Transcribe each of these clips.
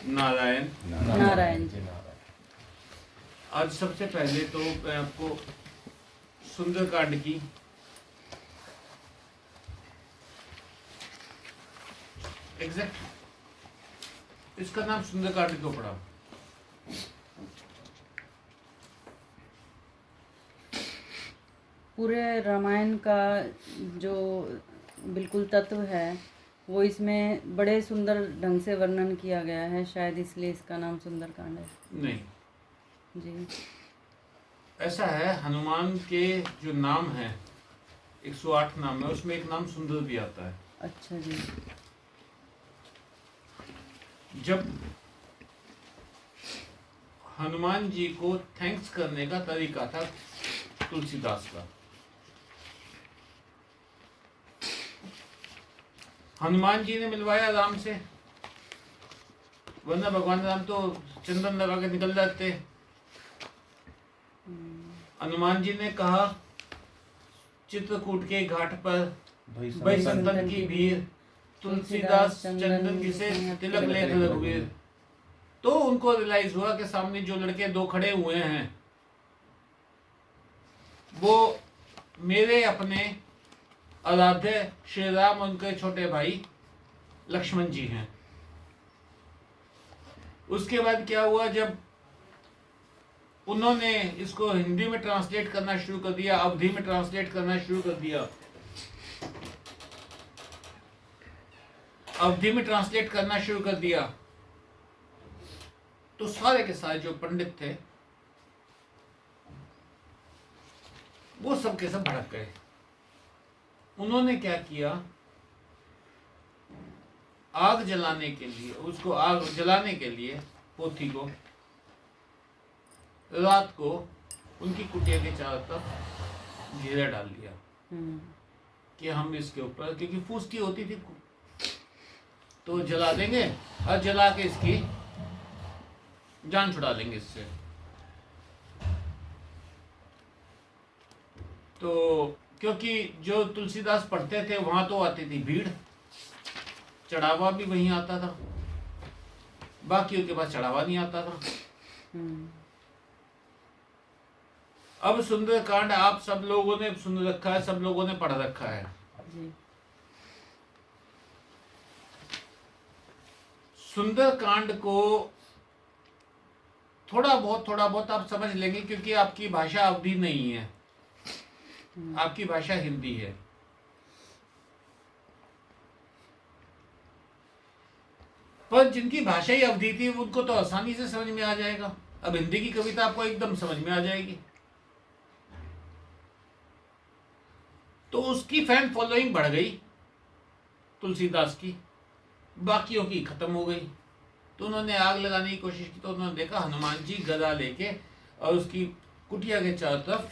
नारायण नारायण जी। आज सबसे पहले तो मैं आपको सुंदरकांड की एग्जैक्ट इसका नाम सुंदरकांड क्यों पड़ा? पूरे रामायण का जो बिल्कुल तत्व है वो इसमें बड़े सुंदर ढंग से वर्णन किया गया है, शायद इसलिए इसका नाम सुंदरकांड है। नहीं जी, ऐसा है, हनुमान के जो नाम है 108 नाम है, उसमें एक नाम सुंदर भी आता है। अच्छा जी। जब हनुमान जी को थैंक्स करने का तरीका था तुलसीदास का, हनुमान जी ने मिलवाया राम से, वरना भगवान राम तो चंदन लगा के निकल जाते। हनुमान जी ने कहा चित्रकूट के घाट पर भई संतन की भीड़, तुलसीदास चंदन किसे तिलक लेख रघुवीर। तो उनको रियलाइज हुआ कि सामने जो लड़के दो खड़े हुए हैं वो मेरे अपने आराध्य श्री राम, उनके छोटे भाई लक्ष्मण जी हैं। उसके बाद क्या हुआ, जब उन्होंने इसको हिंदी में ट्रांसलेट करना शुरू कर दिया, अवधी में ट्रांसलेट करना शुरू कर दिया, अवधी में ट्रांसलेट करना शुरू कर दिया, तो सारे के सारे जो पंडित थे वो सब के सब भड़क गए। उन्होंने क्या किया, आग जलाने के लिए, उसको आग जलाने के लिए पोथी को रात को उनकी कुटिया के चारों तरफ घेरा डाल दिया कि हम इसके ऊपर, क्योंकि फूसकी होती थी तो जला देंगे और जला के इसकी जान छुड़ा लेंगे इससे। तो क्योंकि जो तुलसीदास पढ़ते थे वहां तो आती थी भीड़, चढ़ावा भी वहीं आता था, बाकियों के पास चढ़ावा नहीं आता था। अब सुंदरकांड आप सब लोगों ने सुन रखा है, सब लोगों ने पढ़ रखा है जी। सुंदरकांड को थोड़ा बहुत आप समझ लेंगे, क्योंकि आपकी भाषा अवधी नहीं है, आपकी भाषा हिंदी है। पर जिनकी भाषा ही अवधी थी उनको तो आसानी से समझ में आ जाएगा। अब हिंदी की कविता आपको एकदम समझ में आ जाएगी। तो उसकी फैन फॉलोइंग बढ़ गई तुलसीदास की, बाकियों की खत्म हो गई। तो उन्होंने आग लगाने की कोशिश की, तो उन्होंने देखा हनुमान जी गदा लेके और उसकी कुटिया के चारों तरफ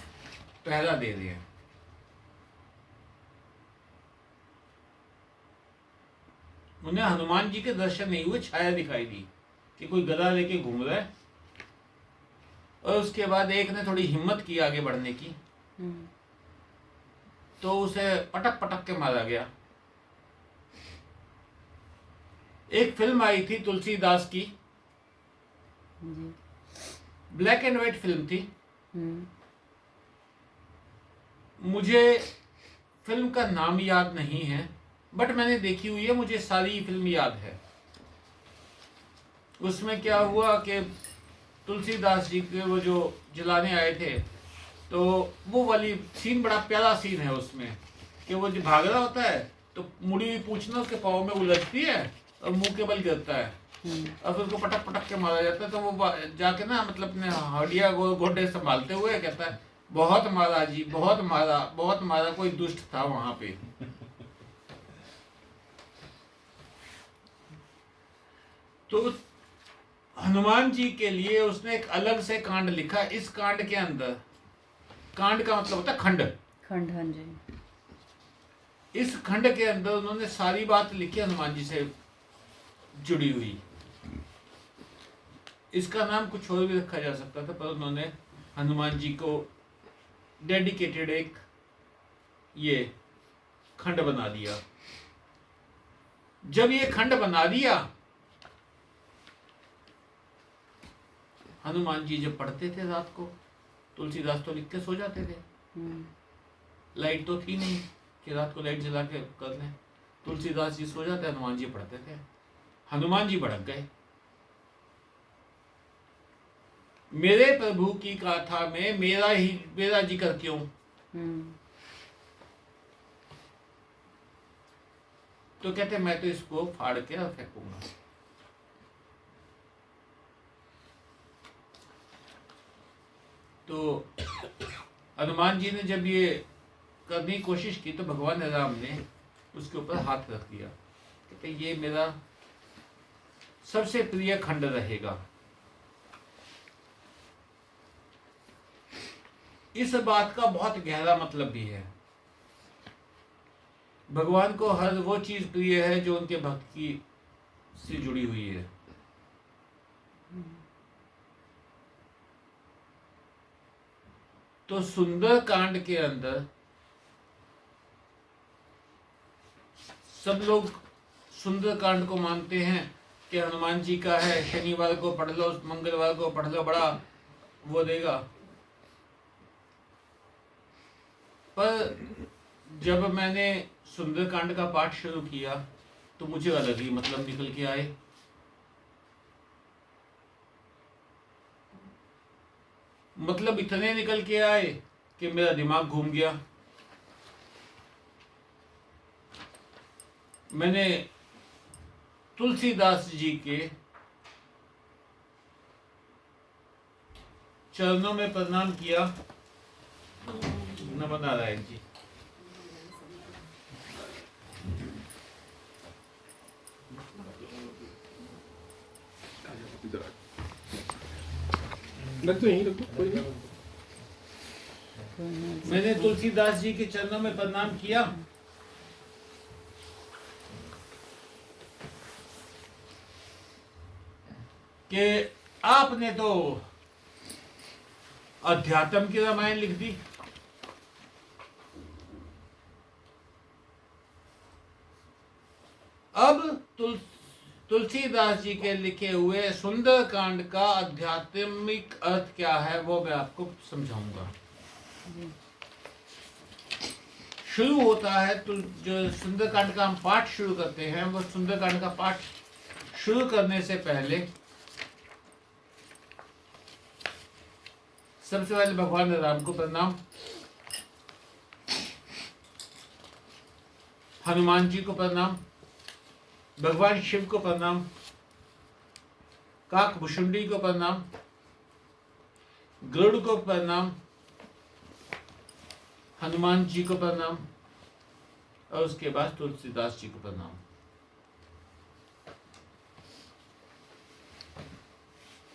पहरा दे रहे हैं। उन्हें हनुमान जी के दर्शन नहीं हुए, छाया दिखाई दी कि कोई गदा लेके घूम रहा है। और उसके बाद एक ने थोड़ी हिम्मत की आगे बढ़ने की, तो उसे पटक पटक के मारा गया। एक फिल्म आई थी तुलसीदास की, ब्लैक एंड व्हाइट फिल्म थी। मुझे फिल्म का नाम याद नहीं है, बट मैंने देखी हुई है, मुझे सारी फिल्म याद है। उसमें क्या हुआ कि तुलसीदास जी के वो जो जलाने आए थे, तो वो वाली सीन बड़ा प्यारा सीन है उसमें, कि वो जो भाग रहा होता है तो मुड़ी हुई पूंछ ना उसके पाँव में उलझती है और मुंह के बल गिरता है, और फिर उसको पटक पटक के मारा जाता है। तो वो जाके ना मतलब अपने हड्डियां गोडे संभालते हुए कहता है, बहुत मारा जी, बहुत मारा, बहुत मारा, कोई दुष्ट था वहां पे। तो हनुमान जी के लिए उसने एक अलग से कांड लिखा। इस कांड के अंदर, कांड का मतलब होता है खंड, खंड, हाँ जी। इस खंड के अंदर उन्होंने सारी बात लिखी हनुमान जी से जुड़ी हुई। इसका नाम कुछ और भी रखा जा सकता था, पर उन्होंने हनुमान जी को डेडिकेटेड एक ये खंड बना दिया। जब ये खंड बना दिया हनुमान जी जब पढ़ते थे रात को, तुलसीदास तो लिख के सो जाते थे। लाइट तो थी नहीं कि रात को लाइट जला के कर लें। तुलसीदास जी सो जाते, हनुमान जी पढ़ते थे। हनुमान जी भड़क गए। मेरे प्रभु की गाथा में मेरा जिक्र क्यों? तो कहते मैं तो इसको फाड़ के और फेंकूंगा। तो हनुमान जी ने जब ये करने की कोशिश की तो भगवान राम ने उसके ऊपर हाथ रख दिया। कहते ये मेरा सबसे प्रिय खंड रहेगा। इस बात का बहुत गहरा मतलब भी है। भगवान को हर वो चीज प्रिय है जो उनके भक्त की से जुड़ी हुई है। तो सुंदर कांड के अंदर सब लोग सुंदर कांड को मानते हैं कि हनुमान जी का है, शनिवार को पढ़ लो, मंगलवार को पढ़ लो, बड़ा वो देगा। पर जब मैंने सुंदरकांड का पाठ शुरू किया तो मुझे अलग ही मतलब निकल के आए। मतलब इतने निकल के आए कि मेरा दिमाग घूम गया। मैंने तुलसीदास जी के चरणों में प्रणाम किया। नमन नारायण जी। रख दो, यहीं रख दो, कोई नहीं। मैंने तुलसीदास जी के चरणों में प्रणाम किया। कि आपने तो अध्यात्म की रामायण लिख दी। अब तुलसीदास जी के लिखे हुए सुंदरकांड का आध्यात्मिक अर्थ क्या है वो मैं आपको समझाऊंगा। शुरू होता है तो जो सुंदरकांड का हम पाठ शुरू करते हैं, वो सुंदरकांड का पाठ शुरू करने से पहले सबसे पहले भगवान राम को प्रणाम, हनुमान जी को प्रणाम, भगवान शिव को प्रणाम, काकभुशुंडी को प्रणाम, गरुड़ को प्रणाम, हनुमान जी को प्रणाम और उसके बाद तुलसीदास जी को प्रणाम।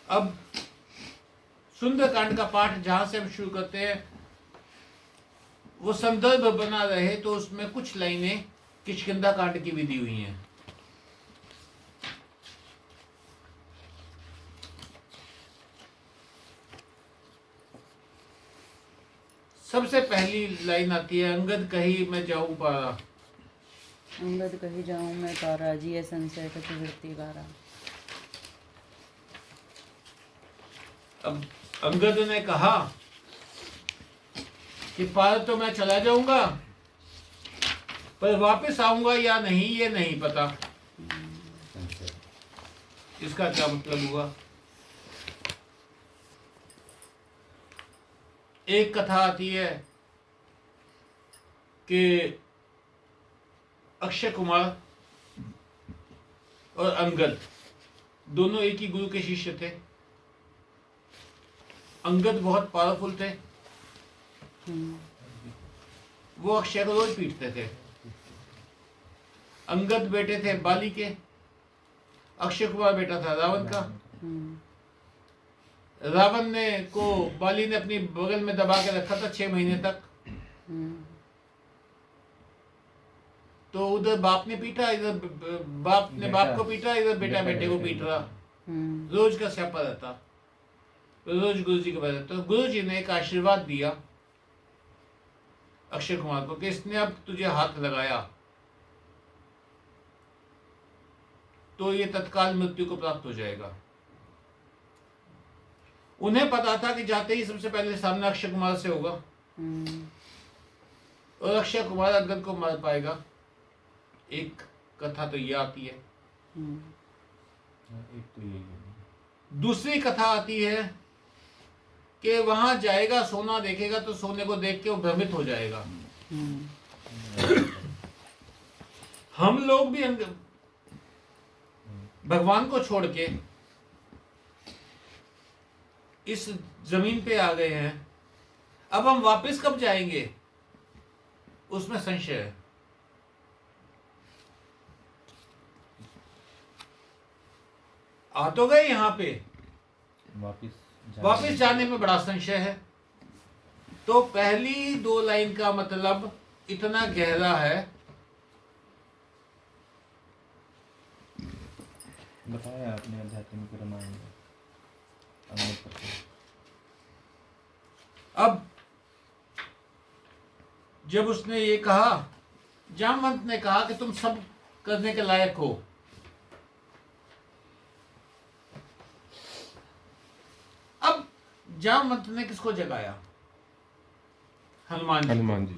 अब सुंदरकांड का पाठ जहां से हम शुरू करते हैं वो संदर्भ बना रहे तो उसमें कुछ लाइनें किष्किंधा कांड की भी दी हुई हैं। सबसे पहली लाइन आती है, अंगद कही मैं जाऊं पारा। अंगद कही जाऊं मैं पारा, जिय संशय कछु वृत्ति बारा। अब अंगद ने कहा कि पार तो मैं चला जाऊंगा पर वापस आऊंगा या नहीं ये नहीं पता। इसका क्या मतलब हुआ? एक कथा आती है कि अक्षय कुमार और अंगद दोनों एक ही गुरु के शिष्य थे। अंगद बहुत पावरफुल थे, वो अक्षय को रोज पीटते थे। अंगद बेटे थे बाली के, अक्षय कुमार बेटा था रावण का। रावण ने को बाली ने अपनी बगल में दबा के रखा था 6 महीने तक। तो उधर बाप ने पीटा, इधर बाप ने बाप को पीटा, इधर बेटा बेटे को पीट रहा। रोज का स्यापा रहता, रोज गुरु जी के पास। तो गुरु जी ने एक आशीर्वाद दिया अक्षय कुमार को कि इसने अब तुझे हाथ लगाया तो ये तत्काल मृत्यु को प्राप्त हो जाएगा। उन्हें पता था कि जाते ही सबसे पहले सामना अक्षय कुमार से होगा और अक्षय कुमार अंगद को मार पाएगा। एक कथा तो ये आती है। एक तो यही है। दूसरी कथा आती है कि वहां जाएगा, सोना देखेगा तो सोने को देख के वो भ्रमित हो जाएगा। हम लोग भी भगवान को छोड़ के इस जमीन पे आ गए हैं। अब हम वापस कब जाएंगे उसमें संशय है। आ तो गए यहां पे, वापस जाने में बड़ा संशय है। तो पहली 2 लाइन का मतलब इतना गहरा है। बताया आपने आध्यात्मिक रामायण में। अब जब उसने ये कहा, जामवंत ने कहा कि तुम सब करने के लायक हो, अब जामवंत ने किसको जगाया? हनुमान जी।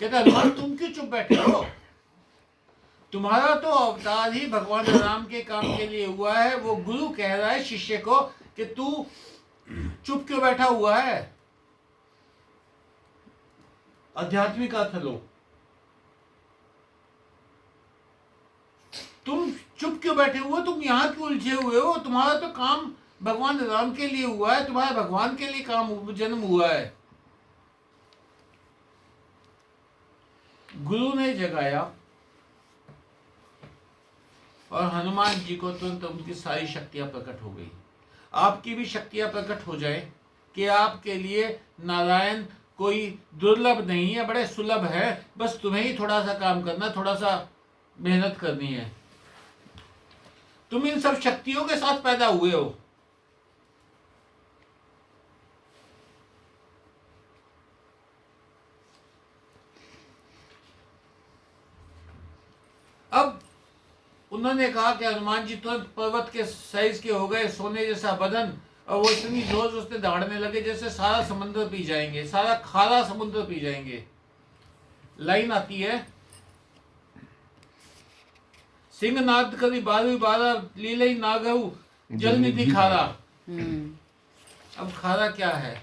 कहते हनुमान तुम क्यों चुप बैठे हो? तुम्हारा तो अवतार ही भगवान राम के काम के लिए हुआ है। वो गुरु कह रहा है शिष्य को कि तू चुप क्यों बैठा हुआ है? आध्यात्मिक अर्थ लो। तुम चुप क्यों बैठे हुए? तुम यहां क्यों उलझे हुए हो? तुम्हारा तो काम भगवान राम के लिए हुआ है, तुम्हारा भगवान के लिए काम जन्म हुआ है। गुरु ने जगाया और हनुमान जी को तुरंत उनकी सारी शक्तियां प्रकट हो गई। आपकी भी शक्तियां प्रकट हो जाए कि आपके लिए नारायण कोई दुर्लभ नहीं है, बड़े सुलभ है। बस तुम्हें ही थोड़ा सा काम करना, थोड़ा सा मेहनत करनी है। तुम इन सब शक्तियों के साथ पैदा हुए हो। अब उन्होंने कहा कि हनुमान जी तुरंत पर्वत के साइज के हो गए, सोने जैसा बदन, और वो इतनी जोर उसने दौड़ने लगे जैसे सारा समुद्र पी जाएंगे, सारा खारा समुद्र पी जाएंगे। लाइन आती है, सिंह नाद करी 12 लीलई नागहु जल निधि खारा। अब खारा क्या है?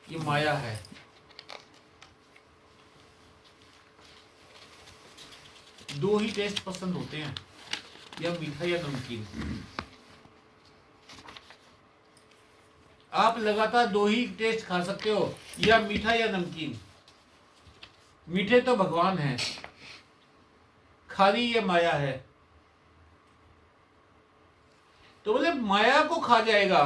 ये माया है। दो ही टेस्ट पसंद होते हैं, या मीठा या नमकीन। आप लगातार 2 ही टेस्ट खा सकते हो, या मीठा या नमकीन। मीठे तो भगवान है, खारी ये माया है। तो बोले माया को खा जाएगा।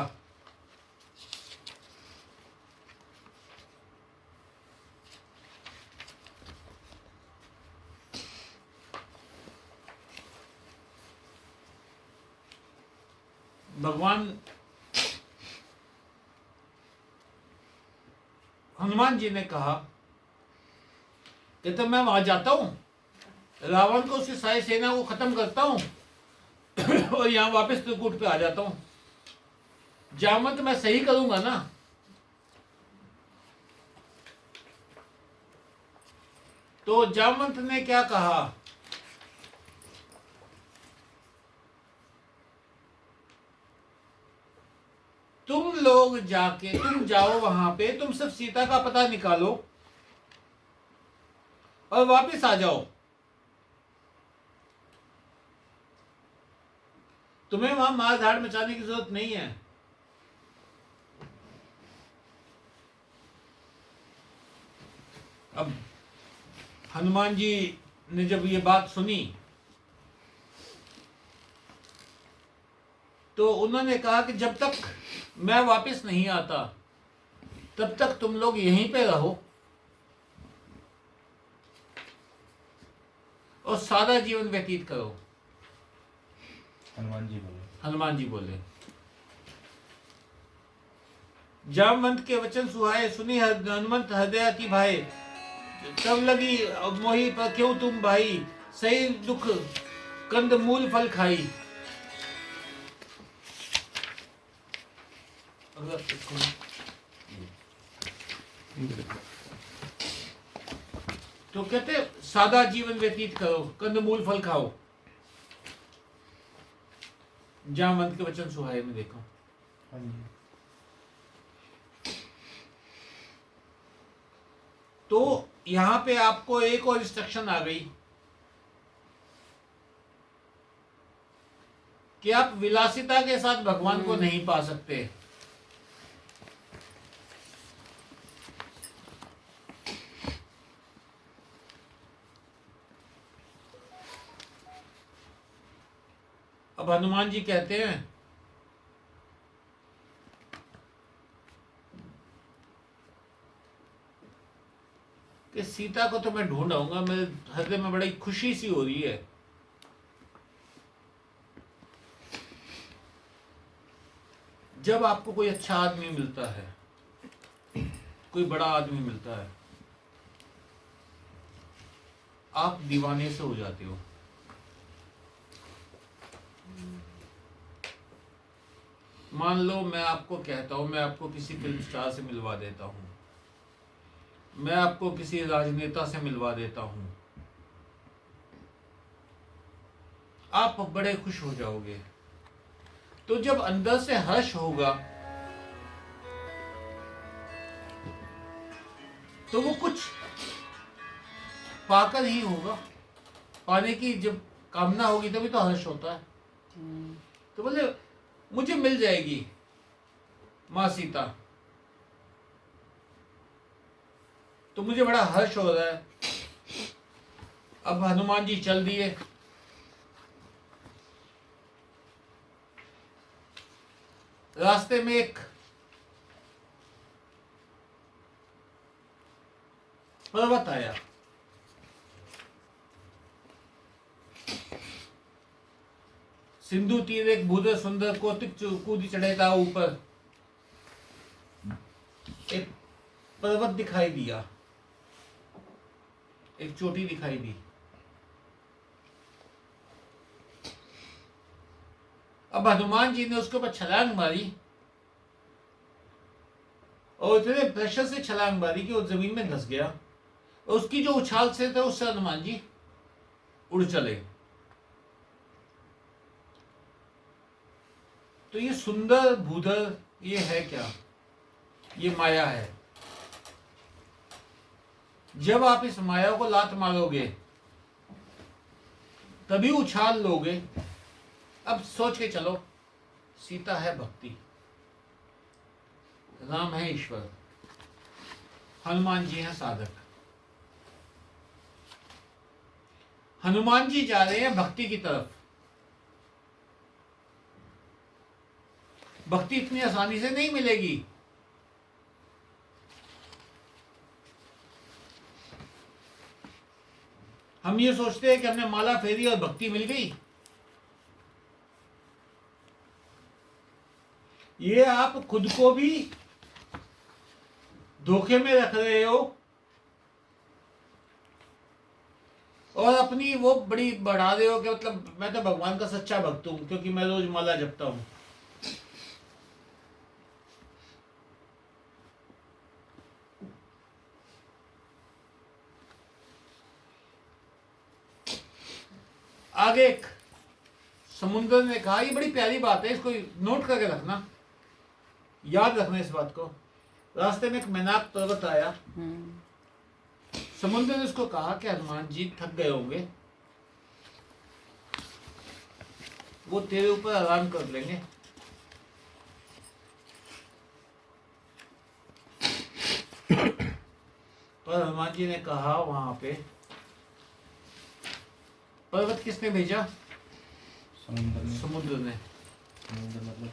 भगवान हनुमान जी ने कहा कि तो मैं वहां जाता हूं, रावण को, उसकी सारी सेना को खत्म करता हूं और यहां वापस त्रिकूट पे आ जाता हूं। जामवंत मैं सही करूंगा ना? तो जामवंत ने क्या कहा? तुम लोग जाके, तुम जाओ वहां पे, तुम सिर्फ सीता का पता निकालो और वापस आ जाओ। तुम्हें वहां मारधाड़ मचाने की जरूरत नहीं है। अब हनुमान जी ने जब ये बात सुनी तो उन्होंने कहा कि जब तक मैं वापस नहीं आता तब तक तुम लोग यहीं पे रहो और सादा जीवन व्यतीत करो। हनुमान जी बोले जामवंत के वचन सुहाए, सुनी हनुमंत हृदय की भाई। तब लगी मोही पर क्यों तुम भाई, सही दुख कंद मूल फल खाई। अगला पेज खोलो। तो कहते हैं, सादा जीवन व्यतीत करो, कंदमूल फल खाओ। जामवंत के वचन सुहाए में देखो। हाँ जी। तो यहां पे आपको एक और इंस्ट्रक्शन आ गई कि आप विलासिता के साथ भगवान को नहीं पा सकते। अब हनुमान जी कहते हैं कि सीता को तो मैं ढूंढ आऊंगा, मेरे हृदय में बड़ी खुशी सी हो रही है। जब आपको कोई अच्छा आदमी मिलता है, कोई बड़ा आदमी मिलता है, आप दीवाने से हो जाते हो। मान लो मैं आपको कहता हूं, मैं आपको किसी फिल्म स्टार से मिलवा देता हूं, मैं आपको किसी राजनेता से मिलवा देता हूं, आप बड़े खुश हो जाओगे। तो जब अंदर से हर्ष होगा तो वो कुछ पाकर ही होगा। पाने की जब कामना होगी तभी तो हर्ष होता है। तो बोले मुझे मिल जाएगी मां सीता, तो मुझे बड़ा हर्ष हो रहा है। अब हनुमान जी चल दिए। रास्ते में एक पर्वत आया। सिंधु तीर एक भूदर सुंदर कौतिक कूदी चढ़े था ऊपर। एक पर्वत दिखाई दिया, एक चोटी दिखाई दी। अब हनुमान जी ने उसके ऊपर छलांग मारी और इतने प्रेशर से छलांग मारी कि वो जमीन में धंस गया। और उसकी जो उछाल से थे उससे हनुमान जी उड़ चले। तो ये सुंदर भूधर ये है क्या? ये माया है। जब आप इस माया को लात मारोगे तभी उछाल लोगे। अब सोच के चलो, सीता है भक्ति, राम है ईश्वर, हनुमान जी हैं साधक। हनुमान जी जा रहे हैं भक्ति की तरफ। भक्ति इतनी आसानी से नहीं मिलेगी। हम ये सोचते हैं कि हमने माला फेरी और भक्ति मिल गई। ये आप खुद को भी धोखे में रख रहे हो और अपनी वो बड़ी बढ़ा रहे हो कि मतलब मैं तो भगवान का सच्चा भक्त हूं क्योंकि मैं रोज माला जपता हूं। आगे एक समुद्र ने कहा, ये बड़ी प्यारी बात है, इसको नोट करके रखना, याद रखना इस बात को। रास्ते में एक मैनाक पर्वत आया। समुद्र ने उसको कहा कि हनुमान जी थक गए होंगे, वो तेरे ऊपर आराम कर लेंगे। पर हनुमान जी ने कहा वहां पे, पर्वत किसने भेजा? समुद्र में। समुद्र ने। समुद्र मतलब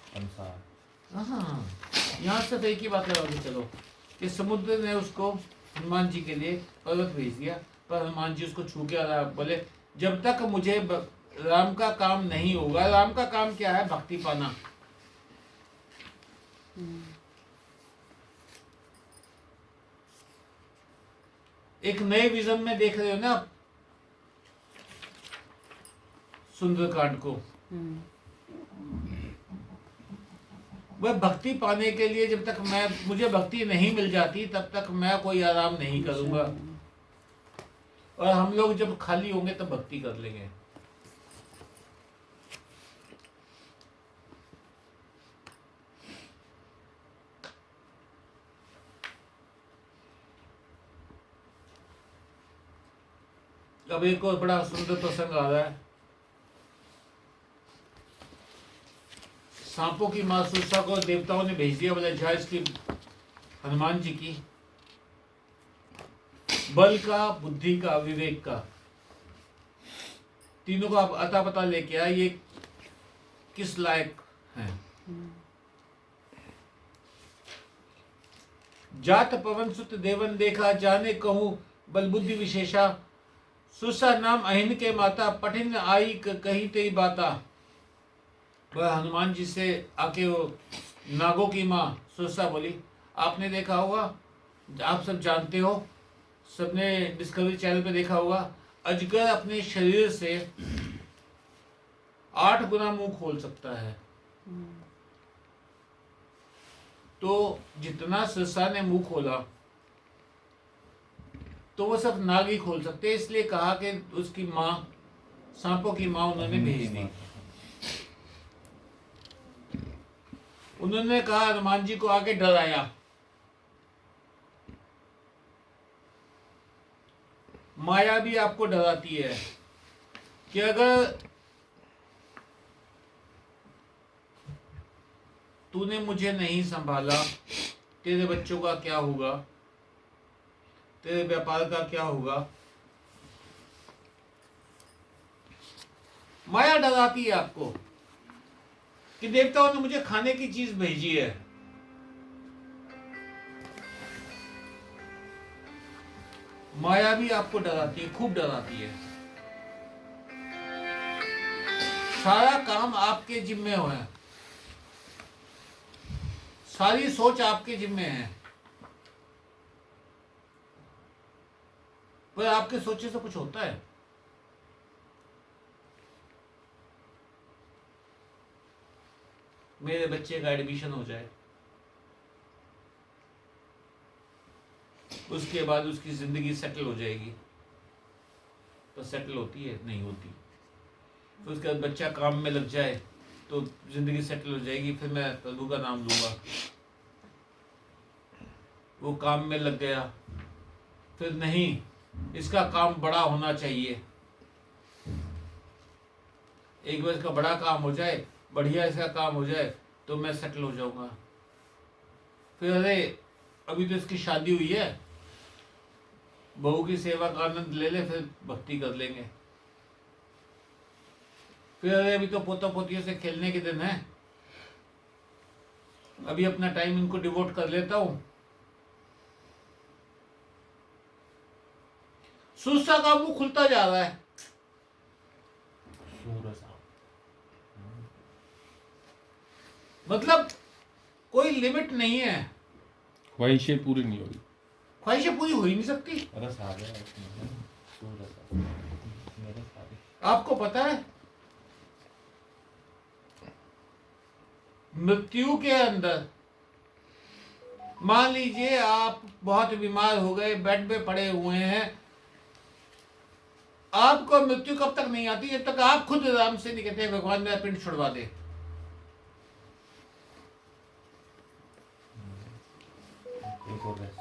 संसार। हाँ, यहाँ से तो एक ही बात लगाओगे चलो कि समुद्र ने उसको हनुमान जी के लिए पर्वत भेज दिया। पर हनुमान जी उसको छू के आ बोले, जब तक मुझे राम का काम नहीं होगा। राम का काम क्या है? भक्ति पाना। एक नए विजन में देख रहे हो ना आप सुंदरकांड को। वह भक्ति पाने के लिए जब तक मुझे भक्ति नहीं मिल जाती तब तक मैं कोई आराम नहीं करूंगा। और हम लोग जब खाली होंगे तब भक्ति कर लेंगे। अब एक और बड़ा सुंदर प्रसंग आ रहा है। सांपों की मां सुरसा को देवताओं ने भेज दिया, बोला जा इसकी हनुमान जी की बल का, बुद्धि का, विवेक का, तीनों का अता पता लेके आया ये किस लायक है। जात पवन सुत देवन देखा, जाने कहूँ बल बुद्धि विशेषा, सुरसा नाम अहिन के माता, पठिन आई कही तेरी बाता। वह हनुमान जी से आके वो नागों की माँ सुरसा बोली, आपने देखा होगा, आप सब जानते हो, सबने डिस्कवरी चैनल पे देखा होगा, अजगर अपने शरीर से 8 गुना मुंह खोल सकता है। तो जितना सुरसा ने मुंह खोला तो वो सब नाग ही खोल सकते, इसलिए कहा कि उसकी माँ, सांपों की माँ उन्होंने भेज दी। उन्होंने कहा हनुमान जी को आके डराया। माया भी आपको डराती है कि अगर तूने मुझे नहीं संभाला, तेरे बच्चों का क्या होगा, तेरे व्यापार का क्या होगा। माया डराती है आपको कि देवताओं ने मुझे खाने की चीज भेजी है। माया भी आपको डराती है, खूब डराती है। सारा काम आपके जिम्मे है, सारी सोच आपके जिम्मे है, पर आपके सोचे से कुछ होता है? मेरे बच्चे का एडमिशन हो जाए, उसके बाद उसकी जिंदगी सेटल हो जाएगी, तो सेटल होती है? नहीं होती। फिर उसके बाद बच्चा काम में लग जाए तो जिंदगी सेटल हो जाएगी, फिर मैं प्रभु का नाम लूंगा। वो काम में लग गया, फिर नहीं, इसका काम बड़ा होना चाहिए, एक बार इसका बड़ा काम हो जाए, बढ़िया इसका काम हो जाए तो मैं सेटल हो जाऊंगा। फिर अरे अभी तो इसकी शादी हुई है, बहू की सेवा का आनंद ले ले, फिर भक्ति कर लेंगे। फिर अरे अभी तो पोता पोतियों से खेलने के दिन है, अभी अपना टाइम इनको डिवोट कर लेता हूं। सुरसा का मुंह खुलता जा रहा है। मतलब कोई लिमिट नहीं है, ख्वाहिशें पूरी नहीं होगी, ख्वाहिशें पूरी हो ही नहीं सकती। रस आ गया इसमें, मेरे सारे। आपको पता है मृत्यु के अंदर, मान लीजिए आप बहुत बीमार हो गए, बेड पे पड़े हुए हैं, आपको मृत्यु कब तक नहीं आती? जब तक आप खुद राम से नहीं कहते भगवान मेरा पिंड छुड़वा दे। एक और रस।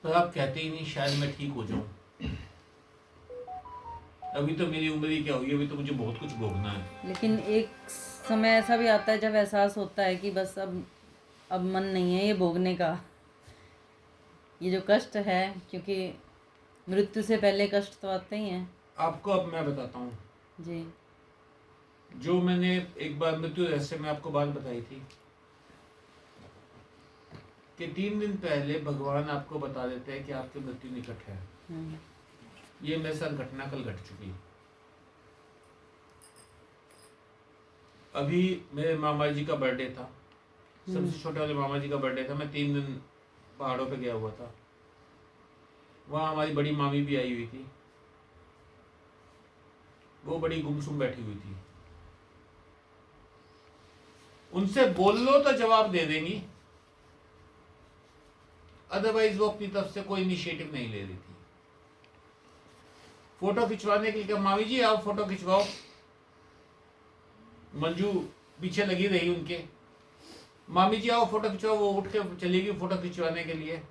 तो आप कहते ही नहीं शायद मैं ठीक हो जाऊं, अभी तो मेरी उम्र ही क्या हुई, अभी तो मुझे बहुत कुछ भोगना है। लेकिन एक समय ऐसा भी आता है जब एहसास होता है कि बस अब मन नहीं है ये भोगने का, ये जो कष्ट है, क्योंकि मृत्यु से पहले कष्ट तो आते ही हैं। आपको अब मैं बताता हूँ जी। जो मैंने एक बार मृत्यु रहस्य में आपको बात बताई थी कि 3 दिन पहले भगवान आपको बता देते हैं कि आपकी मृत्यु निकट है। ये मेरे साथ घटना कल घट चुकी। अभी मेरे मामा जी का बर्थडे था, सबसे छोटे वाले मामा जी का बर्थडे था। मैं 3 दिन पहाड़ों पे गया हुआ था, वहाँ हमारी बड़ी मामी भी आई हुई थी। वो बड़ी गुमसुम बैठी हुई थी। उनसे बोल लो तो जवाब दे देंगी, अदरवाइज वो अपनी तरफ से कोई इनिशिएटिव नहीं ले रही थी। फोटो खिंचवाने के लिए, मामी जी आओ फोटो खिंचवाओ, मंजू पीछे लगी रही उनके, मामी जी आओ फोटो खिंचवाओ, वो उठ के चली गई फोटो खिंचवाने के लिए।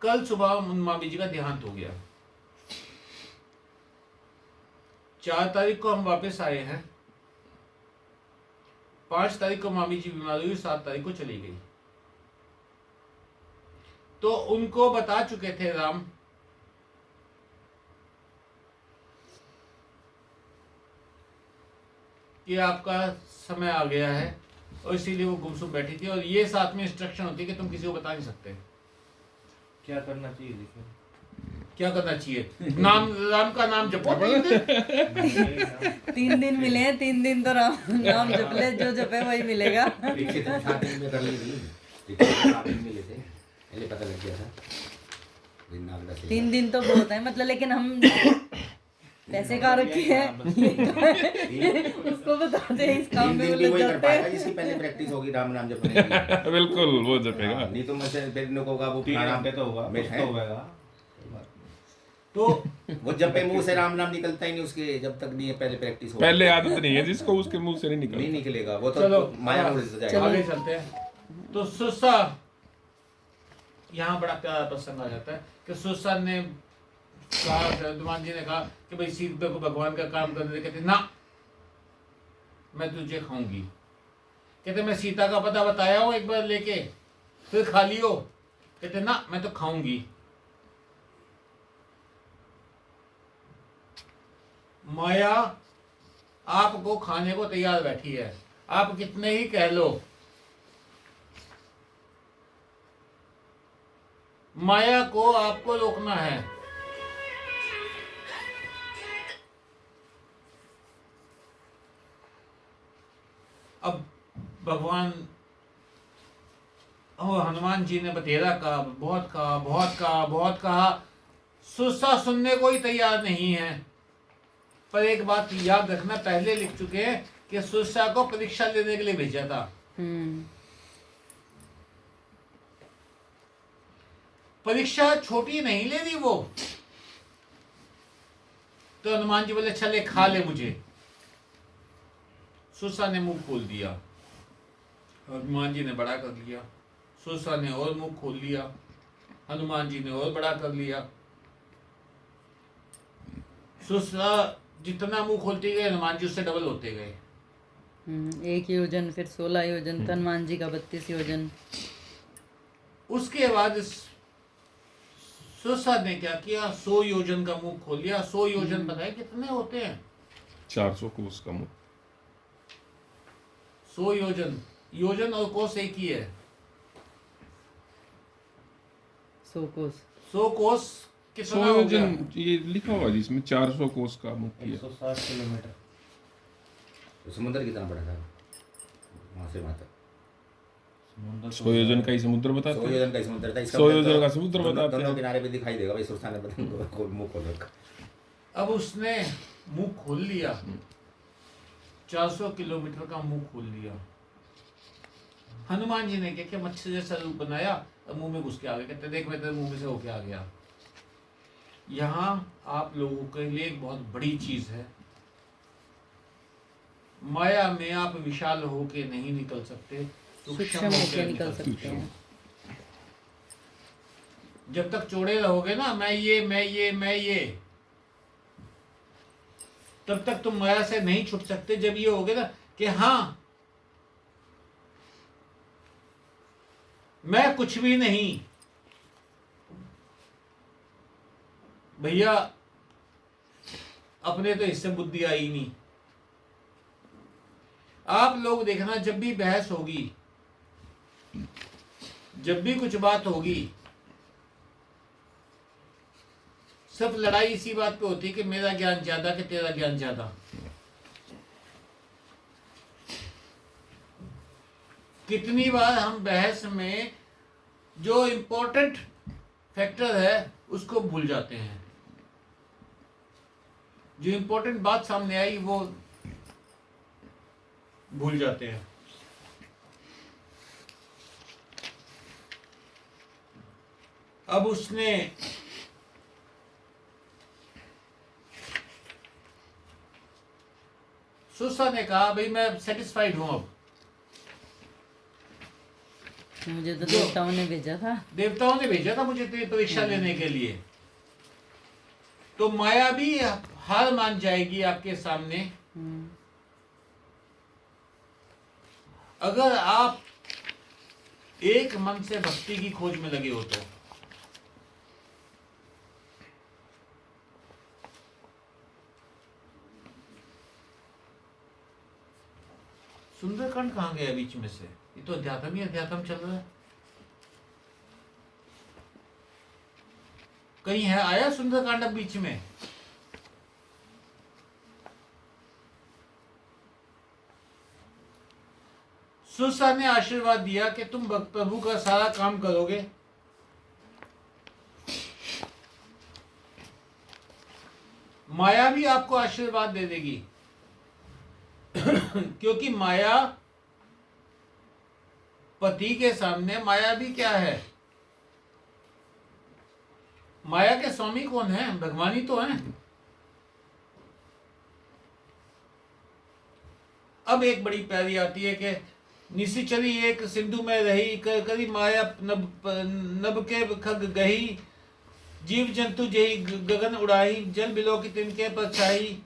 कल सुबह मामी जी का देहांत हो गया। 4 तारीख को हम वापस आए हैं, 5 तारीख को मामी जी बीमार हुई, 7 तारीख को चली गई। तो उनको बता चुके थे राम कि आपका समय आ गया है, और इसीलिए वो गुमसुम बैठी थी। और ये साथ में इंस्ट्रक्शन होती है कि तुम किसी को बता नहीं सकते। क्या करना चाहिए देखिए? क्या करना चाहिए? नाम, राम का नाम जपो। 3 दिन मिले हैं, 3 दिन तो नाम जप ले, जो जपे वही मिलेगा। दीक्षित स्टार्टिंग में कर ली थी, स्टार्टिंग में लेते पहले पता लग गया था। 3 दिन तो बहुत है मतलब, लेकिन हम पैसे का रखे हैं उसको बताते हैं, इस काम में लग जाते हैं। जिसकी पहले प्रैक्टिस होगी राम नाम जपने की। बिल्कुल वो जपेगा। नहीं तो मुझसे फिर लोगों को होगा वो प्राणायाम पे तो होगा, कुछ तो होगा। तो वो जब पे मुंह से राम नाम निकलता ही नहीं उसके, जब तक नहीं है पहले प्रैक्टिस हो। पहले आदत नहीं है जिसको, उसके मुंह से नहीं नहीं निकलता। निकलेगा वो तो चलो माया मुड़ से जाएगा। आगे चलते हैं। तो सुस्सा, यहाँ बड़ा प्यारा प्रसंग आ जाता है कि सुस्सा ने कहा, हनुमान जी ने कहा कि भाई सीता को भगवान का काम करने दे। कहते ना, मैं तुझे खाऊंगी। कहते मैं सीता का पता बताया हूँ एक बार लेके, फिर खा लियो। कहते ना, मैं तो खाऊंगी। माया आपको खाने को तैयार बैठी है, आप कितने ही कह लो। माया को आपको रोकना है। अब भगवान हनुमान जी ने बतेरा कहा, बहुत कहा, बहुत कहा, बहुत कहा, सुस्सा सुनने को ही तैयार नहीं है। पर एक बात याद रखना, पहले लिख चुके हैं कि सुस्सा को परीक्षा लेने के लिए भेजा था। परीक्षा छोटी नहीं ले रही वो। तो हनुमान जी बोले चले खा ले मुझे। सुस्सा ने मुंह खोल दिया, हनुमान जी ने बड़ा कर लिया। सुस्सा ने और मुंह खोल लिया, हनुमान जी ने और बड़ा कर लिया। सुस्सा जितना मुंह खोलते गए, हनुमान जी उससे डबल होते गए। 1 योजन, फिर 16 योजन, हनुमान जी का 32 योजन। उसके बाद सुस्सा ने क्या किया, 100 योजन का मुंह खोल लिया। 100 योजन पता है कितने होते हैं? 400 को उसका मुंह। 100 योजन, योजन और कोस एक ही है। 100 कोस। 100 कोस 100 कितना हो गया? योजन ये लिखा हुआ जिसमें 400 कोस का मुंह किया। 160 किलोमीटर। तो समुद्र कितना बड़ा था वहां से वहां तक? 100 योजन का ही समुद्र बताते 100 हैं। योजन का समुद्र था। इसका 100 मतलब योजन का समुद्र बताते दोनों हैं। किनारे पे दिखाई देगा भाई, सुरसा ने बता मुंह खोल रखा। अब उसने मुंह खोल लिया, 400 किलोमीटर का मुंह खोल लिया। हनुमान जी ने क्या किया, मच्छर जैसा रूप बनाया और मुंह में घुस के आ गए। कहते देख मैं तेरे मुंह में से होके आ गया। यहाँ आप लोगों के लिए एक बहुत बड़ी चीज है। माया में आप विशाल होके नहीं निकल सकते, सूक्ष्म होके निकल सकते हैं। जब तक चौड़े रहोगे ना, मैं ये, तब तक तुम माया से नहीं छूट सकते। जब ये होगे ना कि हाँ मैं कुछ भी नहीं, भैया अपने तो इससे बुद्धि आई नहीं। आप लोग देखना, जब भी बहस होगी, जब भी कुछ बात होगी, सिर्फ लड़ाई इसी बात पे होती है कि मेरा ज्ञान ज्यादा कि तेरा ज्ञान ज्यादा। कितनी बार हम बहस में जो इम्पोर्टेंट फैक्टर है उसको भूल जाते हैं। जो इंपॉर्टेंट बात सामने आई वो भूल जाते हैं। अब उसने सुसा ने कहा भाई मैं सेटिस्फाइड हूं। अब मुझे तो जो- देवताओं ने भेजा था। देवताओं ने भेजा था मुझे तेरी परीक्षा लेने के लिए। तो माया भी हार मान जाएगी आपके सामने हम्म, अगर आप एक मन से भक्ति की खोज में लगे हो तो। सुंदरकांड कहाँ गया बीच में से? ये तो अध्यात्म ही अध्यात्म चल रहा है। कहीं है आया सुंदरकांड अब बीच में? सुसा ने आशीर्वाद दिया कि तुम प्रभु का सारा काम करोगे। माया भी आपको आशीर्वाद दे देगी क्योंकि माया पति के सामने माया भी क्या है? माया के स्वामी कौन है? भगवान ही तो हैं। अब एक बड़ी प्यारी आती है कि निशिचरी एक सिंधु में रही करी माया नभ के खग गही जीव जंतु जही गगन उड़ाई जल बिलो की तिनके पर छाई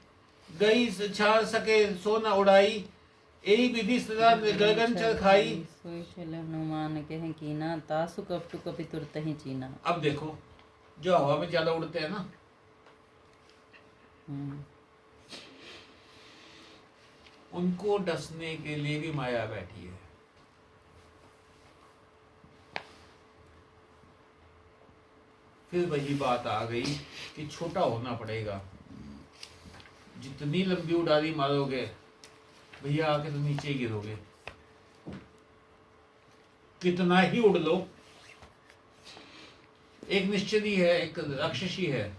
गई छाड़ सके सो न उड़ाई यही विधि सदा गगन चल खाई। सोई चल हनुमान कहे कीना तासु कपटु कपि तुरत ही चीना। अब देखो जो हवा में ज्यादा उड़ते हैं ना, हम्म, उनको डसने के लिए भी माया बैठी है। फिर वही बात आ गई कि छोटा होना पड़ेगा। जितनी लंबी उड़ारी मारोगे भैया आके तो नीचे ही गिरोगे। कितना ही उड़ लो। एक निश्चली है, एक राक्षसी है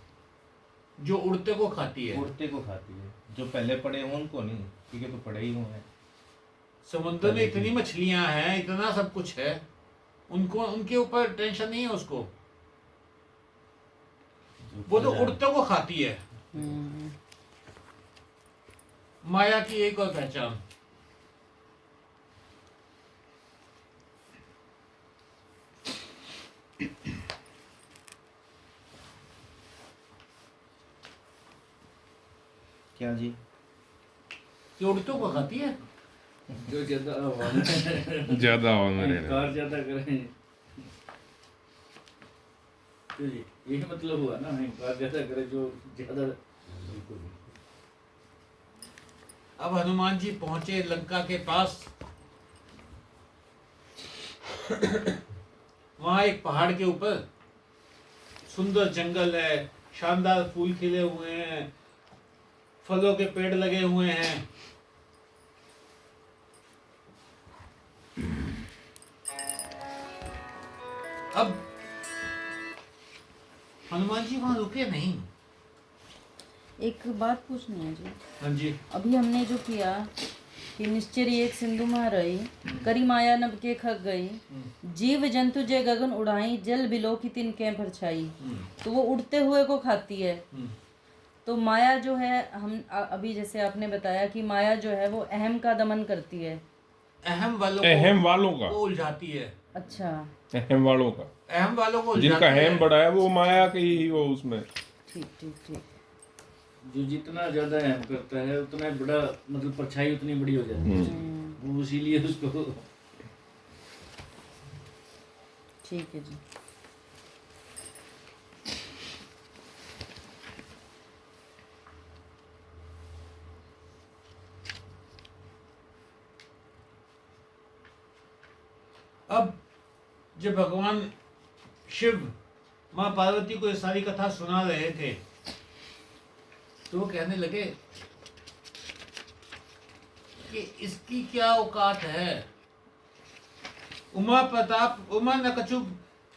जो उड़ते को खाती है। उड़ते को खाती है। जो पहले पड़े हों उनको नहीं, क्योंकि तो पड़े ही हुए हैं। समुद्र में इतनी मछलियां हैं, इतना सब कुछ है, उनको उनके ऊपर टेंशन नहीं है उसको। जो वो तो पहले- उड़ते को खाती है। हम्म, माया की एक और पहचान। क्या जी? कि उड़तों को खाती है। जो ज्यादा आवाज ज्यादा हवा में रहने कार ज्यादा करें तो यही मतलब हुआ ना, कार ज्यादा करे जो ज्यादा। अब हनुमान जी पहुंचे लंका के पास। वहां एक पहाड़ के ऊपर सुंदर जंगल है, शानदार फूल खिले हुए हैं, फलों के पेड़ लगे हुए हैं। अब हनुमान जी वहां रुके नहीं। एक बात पूछनी है जी। हाँ जी। अभी हमने जो किया कि निश्चरी एक सिंधु में रही करी माया नभ के खग गई जीव जंतु जे गगन उड़ाई जल बिलो की तिनके पर छाई। तो वो उड़ते हुए को खाती है। तो माया जो है हम अभी जैसे आपने बताया कि माया जो है वो अहम का दमन करती है। अहम वालों का को उलझाती है। अच्छा, अहम वालों का, अहम वालों को जिनका उलझाती अहम है। बड़ा है वो माया के ही वो उसमें। ठीक ठीक ठीक। जो जितना ज्यादा अहम करता है उतना बड़ा, मतलब परछाई उतनी बड़ी हो जाती है। वो इसीलिए उसको ठीक है जी। अब जब भगवान शिव माँ पार्वती को ये सारी कथा सुना रहे थे तो वो कहने लगे कि इसकी क्या औकात है। उमा प्रताप उमा न कछु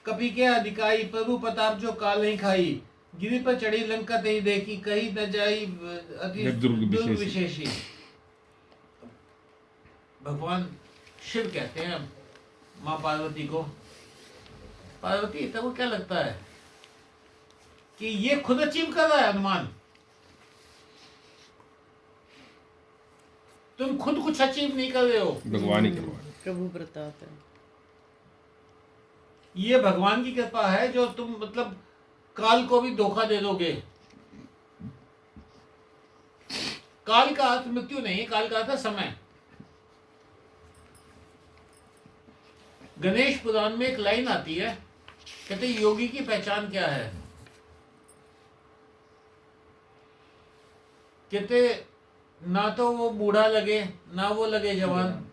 कपि के अधिकाई, प्रभु प्रताप जो काल नहीं खाई, गिरी पर चढ़ी लंका नहीं देखी, कहीं न जाई अति दुर्ग विशेषी। भगवान शिव कहते हैं माँ पार्वती को, पार्वती तब क्या लगता है कि ये खुद अचीव कर रहा है हनुमान, तुम खुद कुछ अचीव नहीं कर रहे हो, भगवान ही करवा रहे। प्रभु प्रताप है। ये भगवान की कृपा है जो तुम मतलब काल को भी धोखा दे दोगे। काल का अर्थ मृत्यु नहीं, काल का अर्थ है समय। गणेश पुराण में एक लाइन आती है, कहते योगी की पहचान क्या है, कहते ना तो वो बूढ़ा लगे ना वो लगे जवान,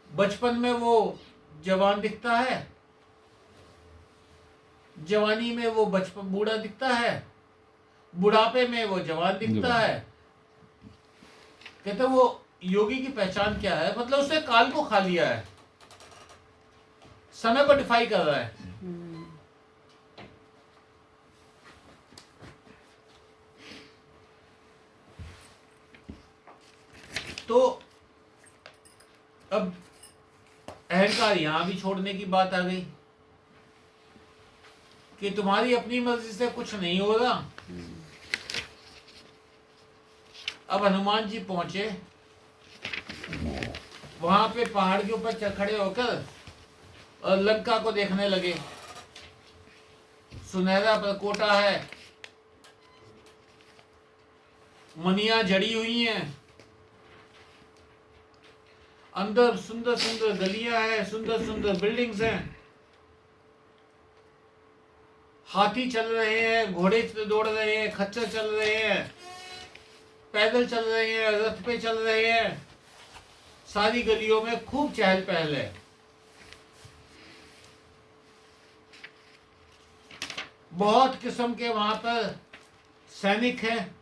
बचपन में वो जवान दिखता है, जवानी में वो बचपन बूढ़ा दिखता है, बुढ़ापे में वो जवान दिखता है। कहते वो योगी की पहचान क्या है, मतलब उसने काल को खा लिया है, समय को डिफाई कर रहा है। तो अब अहंकार यहां भी छोड़ने की बात आ गई कि तुम्हारी अपनी मर्जी से कुछ नहीं हो रहा। अब हनुमान जी पहुंचे, वहां पे पहाड़ के ऊपर खड़े होकर और लंका को देखने लगे। सुनहरा परकोटा है, मनियां जड़ी हुई हैं, अंदर सुंदर सुंदर गलियां हैं, सुंदर सुंदर बिल्डिंग्स हैं, हाथी चल रहे हैं, घोड़े दौड़ रहे हैं, खच्चर चल रहे हैं, पैदल चल रहे हैं, रथ पे चल रहे हैं, सारी गलियों में खूब चहल पहल है। बहुत किस्म के वहां पर सैनिक हैं,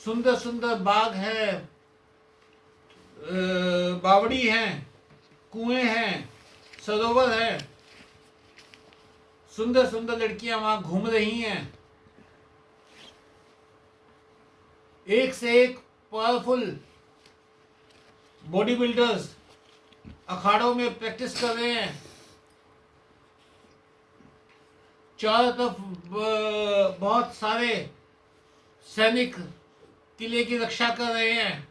सुंदर सुंदर बाग है, बावड़ी हैं, कुएं हैं, सरोवर है, सुंदर सुंदर लड़कियां वहां घूम रही हैं, एक से एक पावरफुल बॉडी बिल्डर्स अखाड़ों में प्रैक्टिस कर रहे हैं, चारों तरफ बहुत सारे सैनिक किले की रक्षा कर रहे हैं।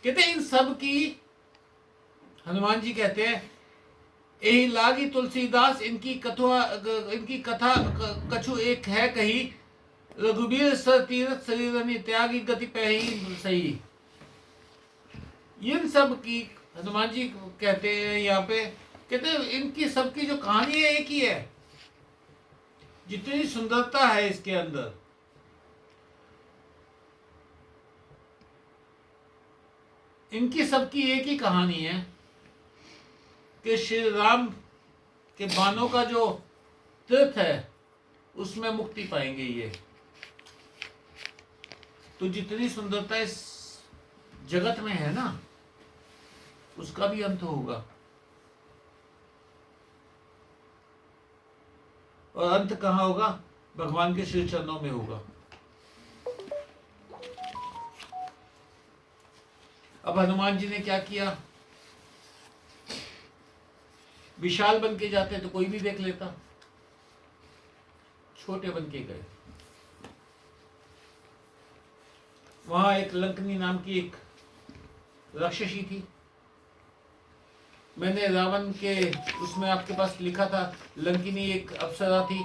कहते इन सब की, हनुमान जी कहते हैं, यही लागी तुलसीदास इनकी कथा कछु एक है कही, रघुबीर सर तीरथ शरीर त्यागी गति पही सही। इन सब की हनुमान जी कहते हैं यहाँ पे, कहते हैं इनकी सबकी जो कहानी है एक ही है, जितनी सुंदरता है इसके अंदर, इनकी सबकी एक ही कहानी है कि श्री राम के बाणों का जो तीर्थ है उसमें मुक्ति पाएंगे ये। तो जितनी सुंदरता इस जगत में है ना, उसका भी अंत होगा, और अंत कहाँ होगा? भगवान के श्री चरणों में होगा। अब हनुमान जी ने क्या किया? विशाल बन के जाते तो कोई भी देख लेता, छोटे बन के गए। वहां एक लंकनी नाम की एक राक्षसी थी, मैंने रावण के उसमें आपके पास लिखा था, लंकिनी एक अप्सरा थी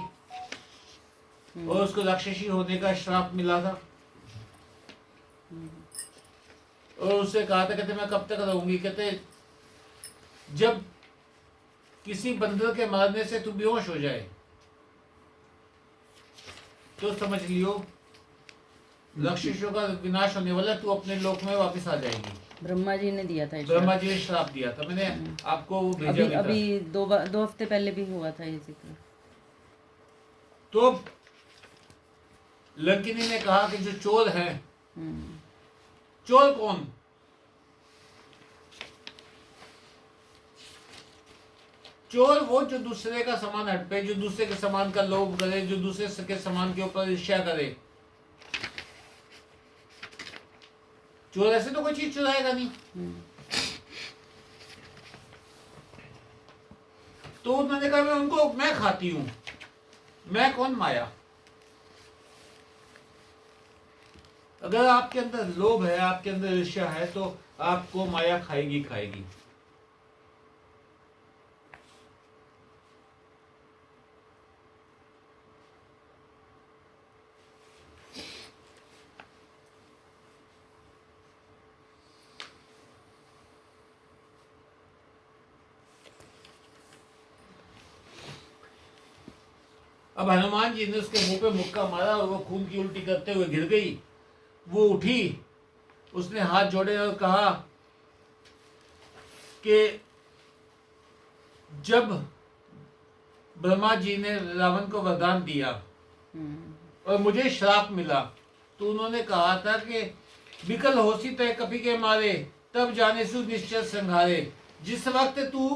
और उसको राक्षसी होने का श्राप मिला था, और उससे कहा था, कहते मैं कब तक रहूंगी, कहते जब किसी बंदर के मारने से तू बेहोश हो जाए तो समझ लियो राक्षसों का विनाश होने वाला, तू अपने लोक में वापस आ जाएगी। ब्रह्मा जी ने दिया था, ब्रह्मा जी ने श्राप दिया था, मैंने आपको वो भेजा भी था। अभी दो हफ्ते पहले भी हुआ था ये जिक्र। तो लंकिनी ने कहा कि जो चोर है, चोर कौन? चोर वो जो दूसरे का सामान हड़पे, जो दूसरे के सामान का लोभ करे, जो दूसरे के सामान के ऊपर ईर्ष्या करे। चोर ऐसे तो कोई चीज चुराएगा नहीं। तो उन्होंने कहा मैं खाती हूं। मैं कौन? माया। अगर आपके अंदर लोभ है, आपके अंदर ईर्ष्या है, तो आपको माया खाएगी खाएगी। अब हनुमान जी ने उसके मुंह पे मुक्का मारा और वो खून की उल्टी करते हुए गिर गई। वो उठी, उसने हाथ जोड़े और कहा कि जब ब्रह्मा जी ने रावण को वरदान दिया और मुझे श्राप मिला, तो उन्होंने कहा था कि विकल होसी तय कपि के मारे, तब जाने सु निश्चय संहारे। जिस वक्त तू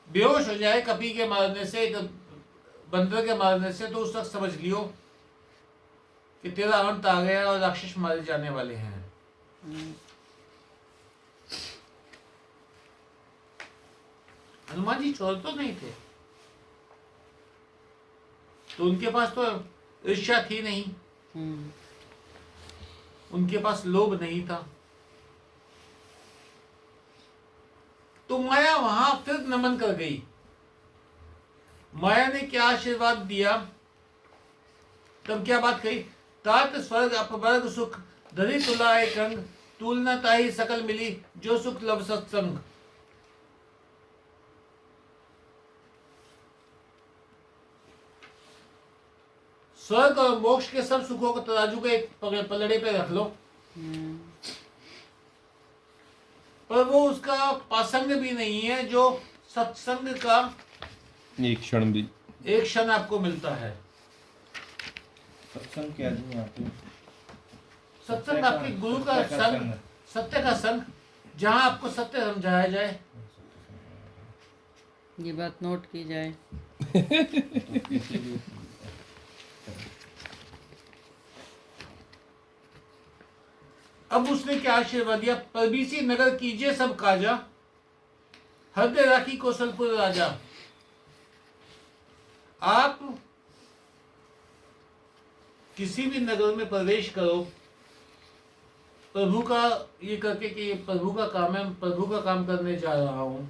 बेहोश हो जाए कपि के मारने से, बंदर के मारने से, तो उस वक्त समझ लियो कि तेरा अंत आ गया और राक्षस मारे जाने वाले हैं। हनुमान जी चोर तो नहीं थे, तो उनके पास तो ईर्ष्या थी नहीं, उनके पास लोभ नहीं था। तो माया वहां फिर नमन कर गई। माया ने क्या आशीर्वाद दिया, तब क्या बात कही? तात स्वर्ग अपवर्ग सुख, धरी तुलाए कंग, तुलना ताही सकल मिली, जो सुख लब सत्संग। स्वर्ग और मोक्ष के सब सुखों को तराजू के एक पलड़े पे रख लो, पर वो उसका पासंग भी नहीं है जो सत्संग का एक क्षण भी एक क्षण आपको मिलता है। सत्संग क्या जी यहाँ पे? सत्संग आपके गुरु का संग, सत्य का संग, जहां आपको सत्य समझाया जाए। ये बात नोट की जाए। अब उसने क्या आशीर्वाद दिया? परबीसी नगर कीजिए सब काजा, हृदय राखी कौशलपुर राजा। आप किसी भी नगर में प्रवेश करो प्रभु का ये करके कि ये प्रभु का काम है, प्रभु का काम करने जा रहा हूं।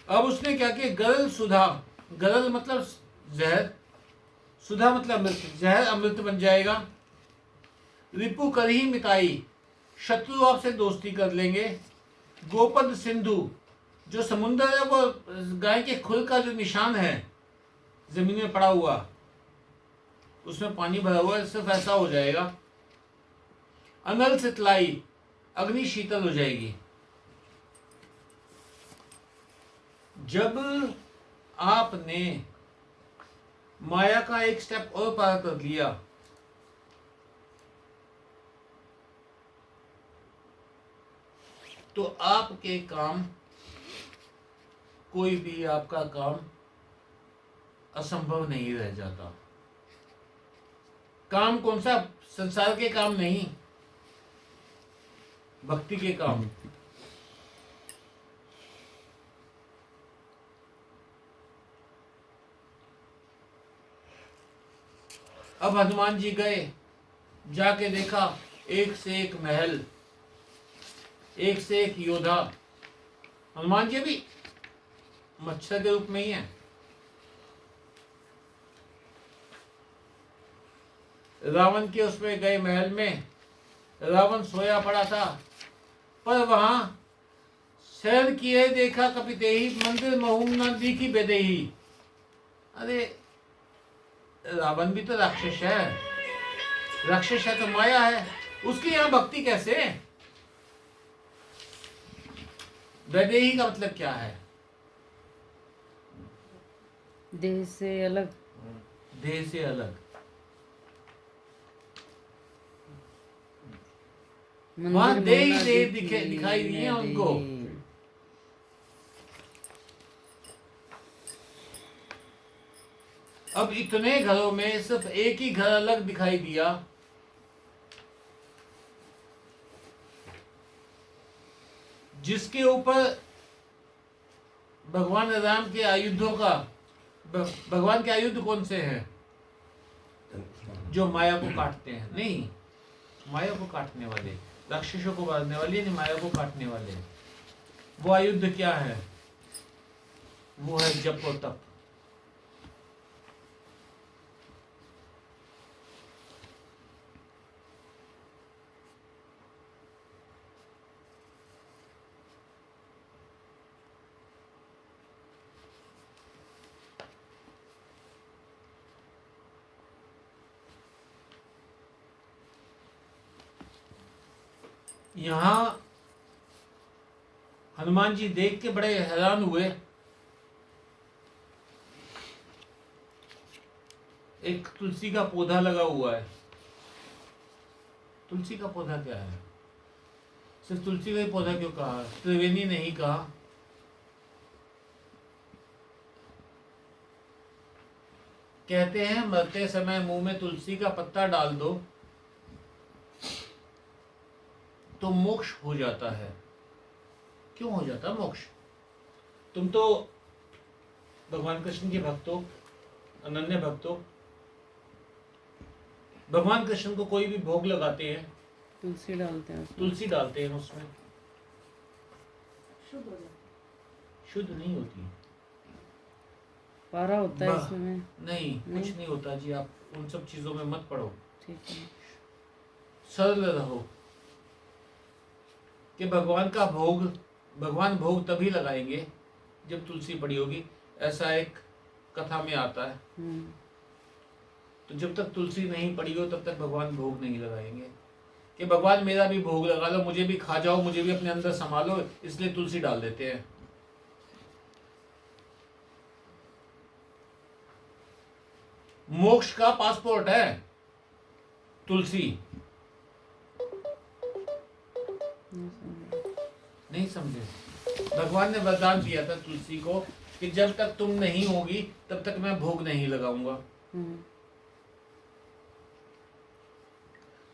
अब उसने क्या किया? गरल सुधा, गरल मतलब जहर, सुधा मतलब अमृत, जहर अमृत बन जाएगा। रिपु कर ही मिताई, शत्रु आपसे दोस्ती कर लेंगे। गोपद सिंधु, जो समुद्र है वो गाय के खुर का जो निशान है जमीन में पड़ा हुआ, उसमें पानी भरा हुआ है, सिर्फ ऐसा हो जाएगा। अनल सितलाई, अग्नि शीतल हो जाएगी। जब आपने माया का एक स्टेप और पार कर लिया, तो आपके काम, कोई भी आपका काम असंभव नहीं रह जाता। काम कौन सा? संसार के काम नहीं, भक्ति के काम। अब हनुमान जी गए, जाके देखा एक से एक महल, एक से एक योद्धा। हनुमान जी भी मच्छर के रूप में ही है। रावण के उसमें गए महल में, रावण सोया पड़ा था, पर वहां शहर किए देखा कपि तेहि, मंदिर महूम न दिखी बेदेही। अरे रावण भी तो राक्षस है, राक्षस है तो माया है, उसकी यहाँ भक्ति कैसे? वैदेही का मतलब क्या है? देह से अलग। देह से अलग। वहां देह ही देह दिखाई नहीं है उनको। अब इतने घरों में सिर्फ एक ही घर अलग दिखाई दिया, जिसके ऊपर भगवान राम के आयुधों का, भगवान के आयुध कौन से हैं? जो माया को काटते हैं, नहीं, माया को काटने वाले, राक्षसों को मारने वाले, नहीं, माया को काटने वाले। वो आयुध क्या है? वो है जप और तप। यहां हनुमान जी देख के बड़े हैरान हुए। एक तुलसी का पौधा लगा हुआ है। तुलसी का पौधा क्या है? सिर्फ तुलसी का ही पौधा क्यों कहा? त्रिवेणी नहीं कहा? कहते हैं मरते समय मुंह में तुलसी का पत्ता डाल दो तो मोक्ष हो जाता है। क्यों हो जाता मोक्ष? तुम तो भगवान कृष्ण के भक्त हो, अनन्य भक्त हो। भगवान कृष्ण को कोई भी भोग लगाते हैं, तुलसी डालते हैं उसमें। तुलसी डालते हैं उसमें, शुद्ध हो जाता शुद्ध नहीं होती। पारा होता है वाह। इसमें। नहीं, कुछ नहीं होता जी। आप उन सब चीजों में मत पड़ो, ठीक है। सरल रहो कि भगवान का भोग, भगवान भोग तभी लगाएंगे जब तुलसी पड़ी होगी। ऐसा एक कथा में आता है। तो जब तक तुलसी नहीं पड़ी हो तब तक भगवान भोग नहीं लगाएंगे कि भगवान मेरा भी भोग लगा लो, मुझे भी खा जाओ, मुझे भी अपने अंदर संभालो, इसलिए तुलसी डाल देते हैं। मोक्ष का पासपोर्ट है तुलसी। नहीं समझे? भगवान ने वरदान दिया था तुलसी को कि जब तक तुम नहीं होगी तब तक मैं भोग नहीं लगाऊंगा।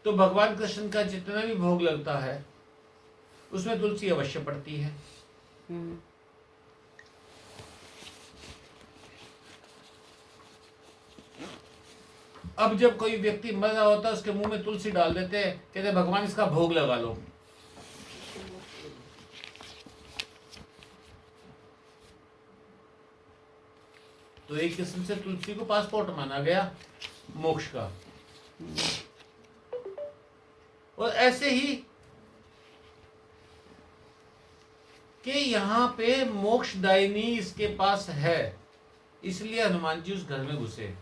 तो भगवान कृष्ण का जितना भी भोग लगता है उसमें तुलसी अवश्य पड़ती है। अब जब कोई व्यक्ति मर रहा होता है उसके मुंह में तुलसी डाल देते हैं, कहते हैं भगवान इसका भोग लगा लो। तो एक किस्म से तुलसी को पासपोर्ट माना गया मोक्ष का। और ऐसे ही कि यहाँ पे मोक्षदायिनी इसके पास है, इसलिए हनुमान जी उस घर में घुसे।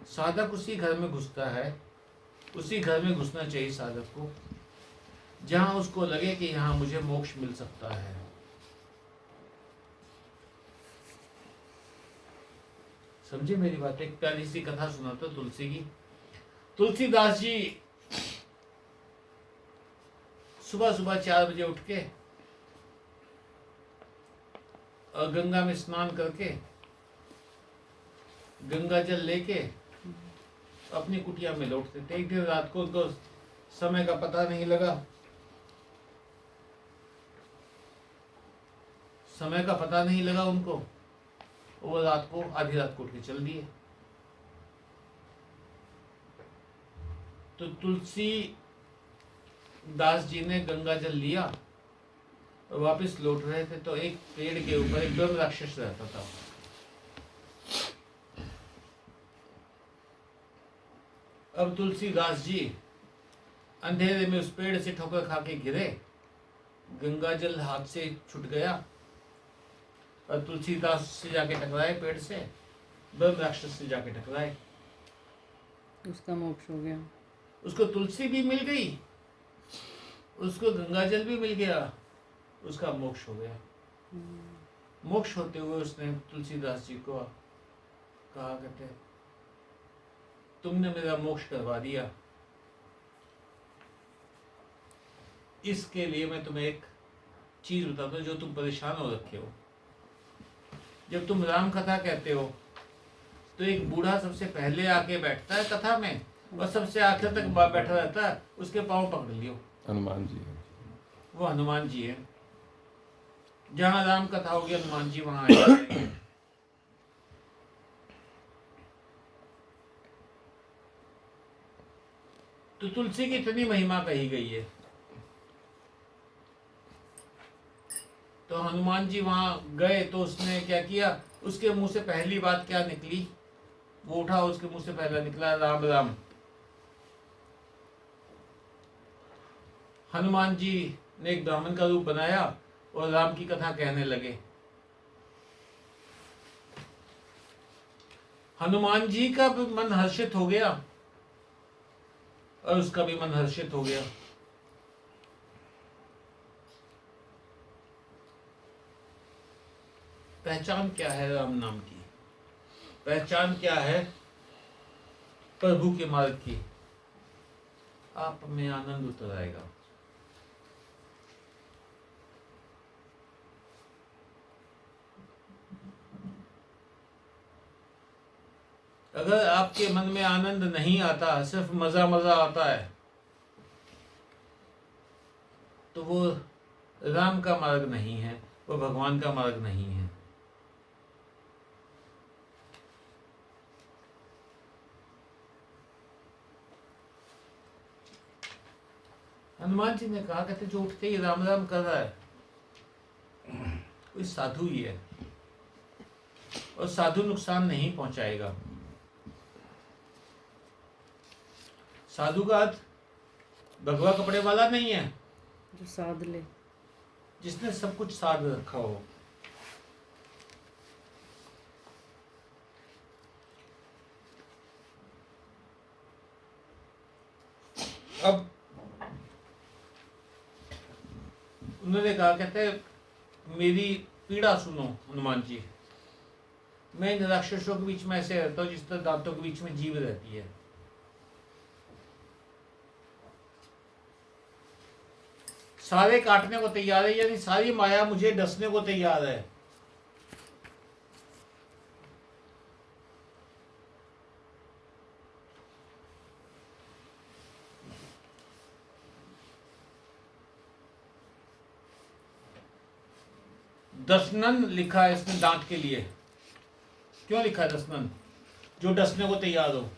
साधक उसी घर में घुसता है, उसी घर में घुसना चाहिए साधक को जहां उसको लगे कि यहाँ मुझे मोक्ष मिल सकता है। समझे मेरी बात? एक प्यारी सी कथा सुनाता हूं तुलसी की। तुलसीदास जी सुबह सुबह 4 बजे उठ के और गंगा में स्नान करके गंगा जल लेके अपनी कुटिया में लौटते थे। एक दिन रात को उनको समय का पता नहीं लगा, समय का पता नहीं लगा उनको। वो रात को आधी रात को उठ के चल दिए। तो तुलसी दास जी ने गंगा जल लिया और वापस लौट रहे थे तो एक पेड़ के ऊपर एक ब्रह्म राक्षस रहता था। अब तुलसीदास जी अंधेरे में उस पेड़ से ठोकर खा के गिरे, गंगा जल हाथ से छूट गया और तुलसीदास से जाके टकराए, पेड़ से ब्रह्म राक्षस से जाके टकराए। उसका मोक्ष हो गया। उसको तुलसी भी मिल गई, उसको गंगा जल भी मिल गया, उसका मोक्ष हो गया। मोक्ष होते हुए उसने तुलसीदास जी को कहा, कहते तुमने मेरा मोक्ष करवा दिया, इसके लिए मैं तुम्हें एक चीज बताता हूँ जो तुम परेशान हो रखे हो। जब तुम राम कथा कहते हो तो एक बूढ़ा सबसे पहले आके बैठता है कथा में और सबसे आखिर तक बैठा रहता है, उसके पाँव पकड़ लियो, हनुमान जी है। वो हनुमान जी है। जहाँ राम कथा होगी हनुमान जी वहां आ जाएंगे। तो तुलसी की इतनी महिमा कही गई है। तो हनुमान जी वहां गए तो उसने क्या किया, उसके मुंह से पहली बात क्या निकली, वो उठा, उसके मुंह से पहला निकला राम राम। हनुमान जी ने एक ब्राह्मण का रूप बनाया और राम की कथा कहने लगे। हनुमान जी का भी मन हर्षित हो गया और उसका भी मन हर्षित हो गया। पहचान क्या है राम नाम की, पहचान क्या है प्रभु के मार्ग की, आप में आनंद उतर आएगा। अगर आपके मन में आनंद नहीं आता, सिर्फ मजा मजा आता है, तो वो राम का मार्ग नहीं है, वो भगवान का मार्ग नहीं है। हनुमान जी ने कहा, कहते जो उठ के ही राम राम कर रहा है कोई साधु ही है, और साधु नुकसान नहीं पहुंचाएगा। साधु का अर्थ भगवा कपड़े वाला नहीं है, जो साध ले। जिसने सब कुछ साध रखा हो। अब उन्होंने कहा, कहते मेरी पीड़ा सुनो हनुमान जी, मैं इन राक्षसों के बीच में ऐसे रहता हूं जिस तरह दांतों के बीच में जीभ रहती है। सारे काटने को तैयार है, यानी सारी माया मुझे डसने को तैयार है। दशनन लिखा है इसने दांत के लिए। क्यों लिखा है दशनन? जो डसने को तैयार हो।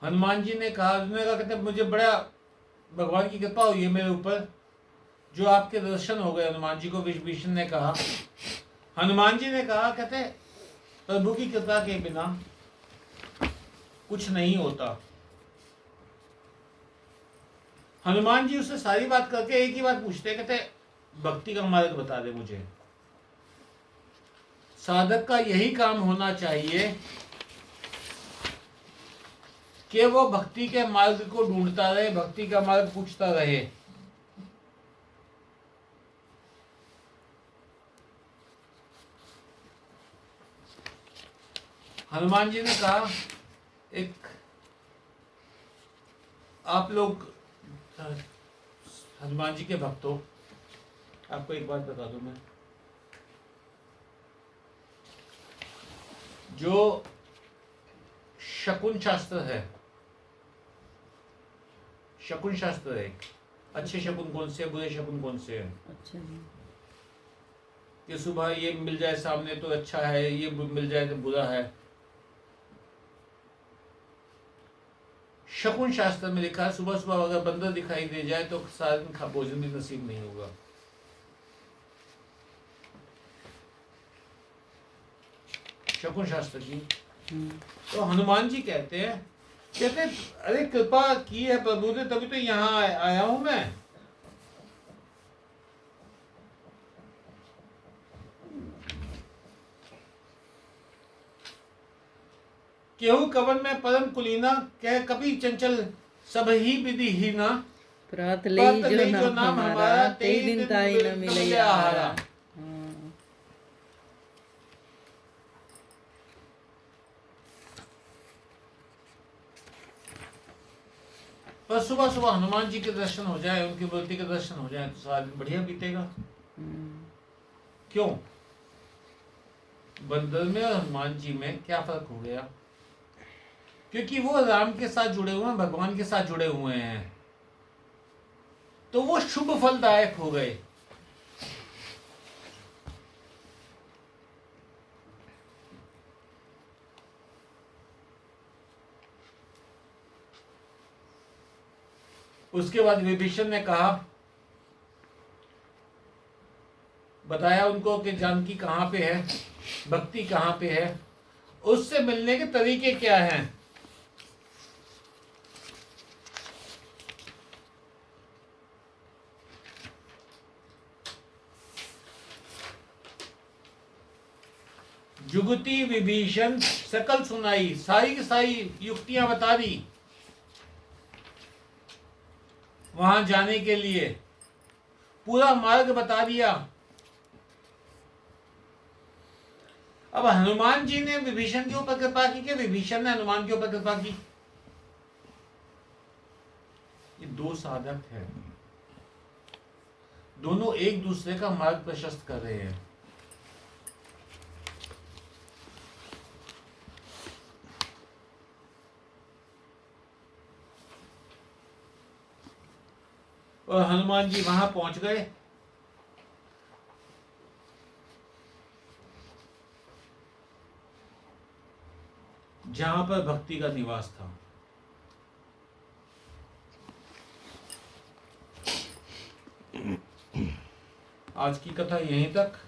हनुमान जी ने कहा, उन्होंने कहा, कहते मुझे बड़ा भगवान की कृपा हुई है मेरे ऊपर, जो आपके दर्शन हो गए। हनुमान जी को विभीषण ने कहा, हनुमान जी ने कहा, कहते प्रभु की कृपा के बिना कुछ नहीं होता। हनुमान जी उससे सारी बात करके एक ही बात पूछते, कहते भक्ति का मार्ग बता दे मुझे। साधक का यही काम होना चाहिए कि वो भक्ति के मार्ग को ढूंढता रहे, भक्ति का मार्ग पूछता रहे। हनुमान जी ने कहा, एक आप लोग हनुमान जी के भक्त हो, आपको एक बात बता दूं मैं, जो शकुन शास्त्र है, शकुन शास्त्र है, अच्छे शकुन कौन से, बुरे शकुन कौन से हैं। अच्छा जी। कि सुबह ये मिल जाए सामने तो अच्छा है, ये मिल जाए तो बुरा है। शकुन शास्त्र में लिखा है, सुबह सुबह अगर बंदर दिखाई दे जाए तो सारा दिन का भोजन भी नसीब नहीं होगा। शकुन शास्त्र की। तो हनुमान जी कहते हैं, कहते अरे कृपा की है प्रभु ने, तभी तो यहाँ आया हूं मैं। केहू कवन में परम कुलीना, कह कपि चंचल सब ही विधि ही ना। प्रात ले जो नाम हमारा, तेई दिन ताई न मिले आहारा। हाँ। पर सुबह सुबह हनुमान जी के दर्शन हो जाए, उनकी मूर्ति के दर्शन हो जाए तो सारा दिन बढ़िया बीतेगा। क्यों? बंदर में और हनुमान जी में क्या फर्क हो गया? क्योंकि वो राम के साथ जुड़े हुए हैं, भगवान के साथ जुड़े हुए हैं, तो वो शुभ फलदायक हो गए। उसके बाद विभीषण ने कहा, बताया उनको कि जानकी कहाँ पे है, भक्ति कहाँ पे है, उससे मिलने के तरीके क्या हैं। जुगति विभीषण सकल सुनाई, सारी की सारी युक्तियां बता दी वहां जाने के लिए, पूरा मार्ग बता दिया। अब हनुमान जी ने विभीषण के ऊपर कृपा की कि विभीषण ने हनुमान के ऊपर कृपा की? ये दो साधक हैं, दोनों एक दूसरे का मार्ग प्रशस्त कर रहे हैं। और हनुमान जी वहां पहुंच गए। जहां पर भक्ति का निवास था। आज की कथा यहीं तक।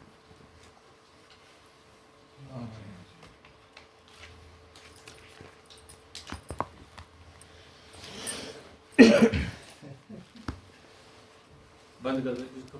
बंद कर दो इसको।